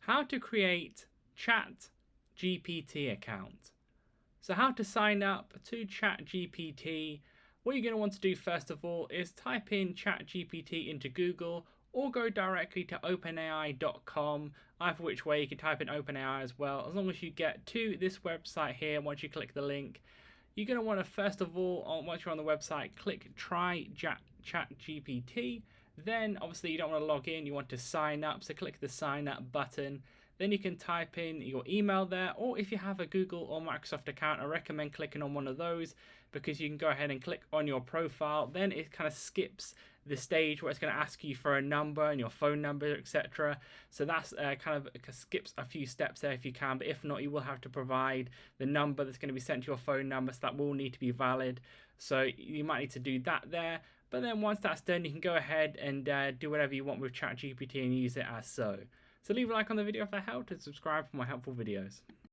How to create ChatGPT account. So how to sign up to ChatGPT. What you're going to want to do first of all is type in ChatGPT into Google or go directly to openai.com. Either which way, you can type in OpenAI as well. As long as you get to this website here, once you click the link, you're going to want to first of all, once you're on the website, click try ChatGPT. Then obviously you don't want to log in, you want to sign up, so click the sign up button. Then you can type in your email there, or if you have a Google or Microsoft account, I recommend clicking on one of those because you can go ahead and click on your profile. Then it kind of skips the stage where it's going to ask you for a number and your phone number, etc. So that's kind of skips a few steps there if you can, but if not, you will have to provide the number that's going to be sent to your phone number, so that will need to be valid. So you might need to do that there. But then once that's done, you can go ahead and do whatever you want with ChatGPT and use it as so. So leave a like on the video if that helped and subscribe for more helpful videos.